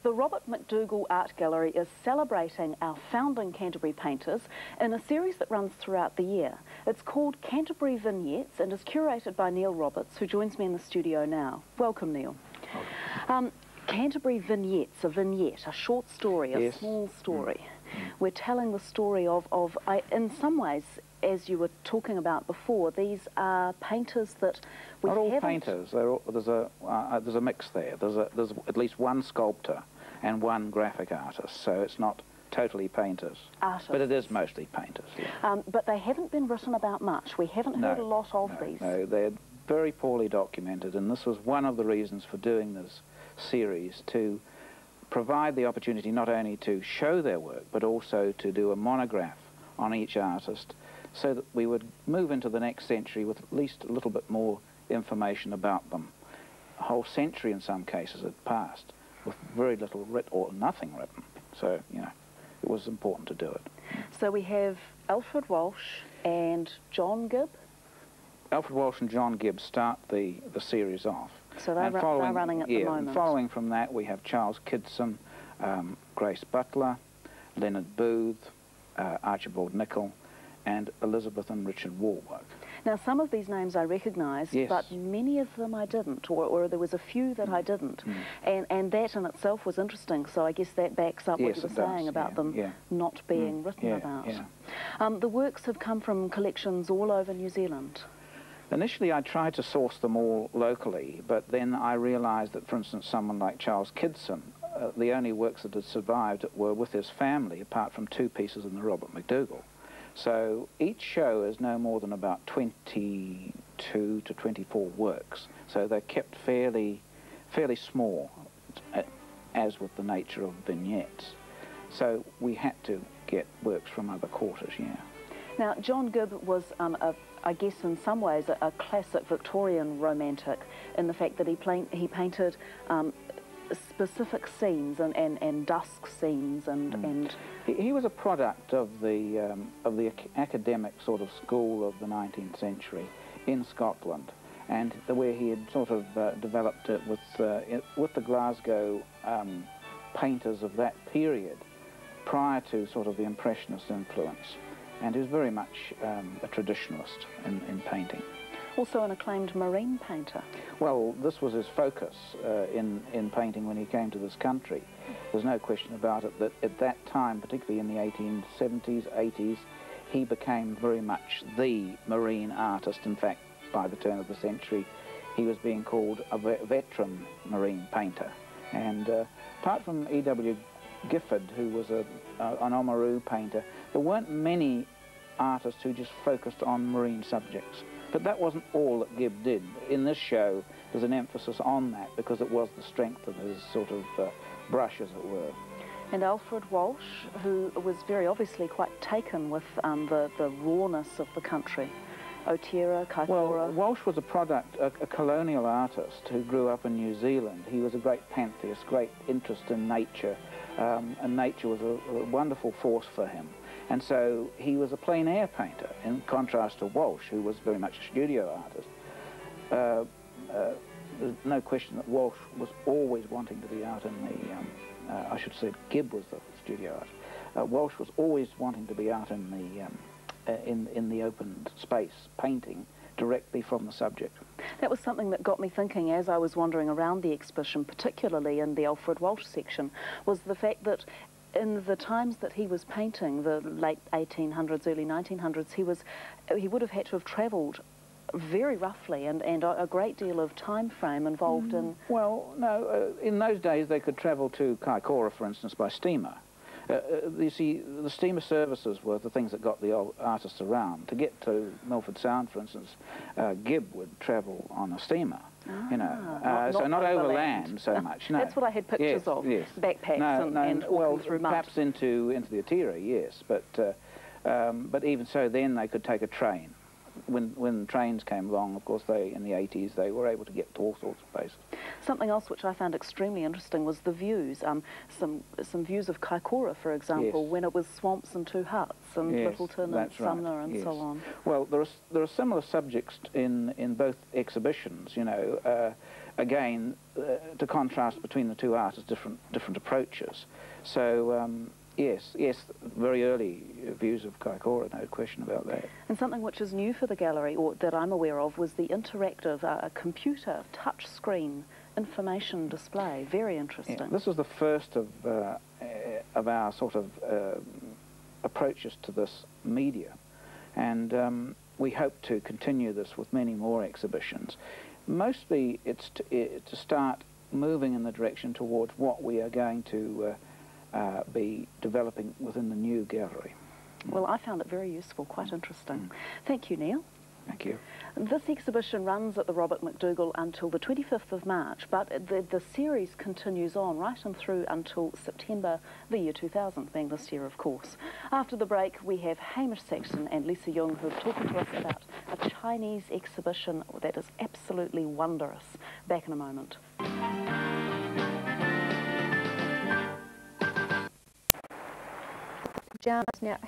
The Robert McDougall Art Gallery is celebrating our founding Canterbury painters in a series that runs throughout the year. It's called Canterbury Vignettes and is curated by Neil Roberts, who joins me in the studio now. Welcome, Neil. Canterbury Vignettes, a vignette, a short story, a small story. We're telling the story of in some ways, as you were talking about before, these are painters that we haven't... Not all painters. There's a mix there. There's at least one sculptor and one graphic artist, so it's not totally painters. Artists. But it is mostly painters, yeah. But they haven't been written about much. We haven't heard a lot of these. No, they're very poorly documented, and this was one of the reasons for doing this series, to provide the opportunity not only to show their work, but also to do a monograph on each artist, so that we would move into the next century with at least a little bit more information about them. A whole century in some cases had passed with very little written or nothing written, so, you know, it was important to do it. So we have Alfred Walsh and John Gibb? Alfred Walsh and John Gibb start the series off. So they're running at the moment. And following from that, we have Charles Kiddson, Grace Butler, Leonard Booth, Archibald Nicholl, and Elizabeth and Richard Warwick. Now, some of these names I recognised, but many of them I didn't, or there was a few that I didn't. And that in itself was interesting, so I guess that backs up what you were saying about them not being written about. The works have come from collections all over New Zealand. Initially, I tried to source them all locally, but then I realised that, for instance, someone like Charles Kiddson, the only works that had survived were with his family, apart from two pieces in the Robert McDougall. So each show is no more than about 22 to 24 works, so they're kept fairly small, as with the nature of vignettes. So we had to get works from other quarters, Now, John Gibb was I guess in some ways a classic Victorian romantic, in the fact that he painted specific scenes and dusk scenes and He was a product of the academic sort of school of the 19th century in Scotland, and where he had sort of developed it with the Glasgow painters of that period, prior to sort of the Impressionist influence. And he was very much a traditionalist in painting. Also an acclaimed marine painter. Well, this was his focus in painting when he came to this country. There's no question about it that at that time, particularly in the 1870s, 80s, he became very much the marine artist. In fact, by the turn of the century, he was being called a veteran marine painter. And apart from E.W. Gifford, who was an Oamaru painter, there weren't many artists who just focused on marine subjects. But that wasn't all that Gibb did. In this show, there's an emphasis on that because it was the strength of his sort of brush, as it were. And Alfred Walsh, who was very obviously quite taken with the rawness of the country. Otira, Kaikoura. Well, Walsh was a product, a colonial artist who grew up in New Zealand. He was a great pantheist, great interest in nature, and nature was a wonderful force for him. And so he was a plein air painter, in contrast to Walsh, who was very much a studio artist. There's no question that Walsh was always wanting to be out in the, I should say Gibb was the studio artist. Walsh was always wanting to be out in the open space, painting directly from the subject. That was something that got me thinking as I was wandering around the exhibition, particularly in the Alfred Walsh section, was the fact that in the times that he was painting, the late 1800s, early 1900s, he would have had to have travelled very roughly and a great deal of time frame involved in... Well, no, in those days they could travel to Kaikoura, for instance, by steamer. You see, the steamer services were the things that got the artists around. To get to Milford Sound, for instance, Gibb would travel on a steamer. You know, so not overland so much. No. That's what I had pictures of. Yes. Backpacks and walking through mud. Perhaps into the Otira, yes, but even so, then they could take a train. When trains came along, of course, in the 80s, they were able to get to all sorts of places. Something else which I found extremely interesting was the views. Some views of Kaikoura, for example, when it was swamps and two huts, and Littleton and Sumner and so on. Well, there are similar subjects in both exhibitions. You know, again, to contrast between the two artists, different approaches. So yes, very early views of Kaikoura, no question about that. And something which is new for the gallery, or that I'm aware of, was the interactive computer touch screen information display. Very interesting. Yeah, this was the first of our sort of approaches to this media, and we hope to continue this with many more exhibitions. Mostly it's to start moving in the direction towards what we are going to be developing within the new gallery. Well, I found it very useful, quite interesting. Thank you, Neil. Thank you. This exhibition runs at the Robert McDougall until the 25th of March, but the series continues on right and through until September the year 2000, being this year, of course. After the break, we have Hamish Saxton and Lisa Jung, who are talking to us about a Chinese exhibition that is absolutely wondrous. Back in a moment. Now,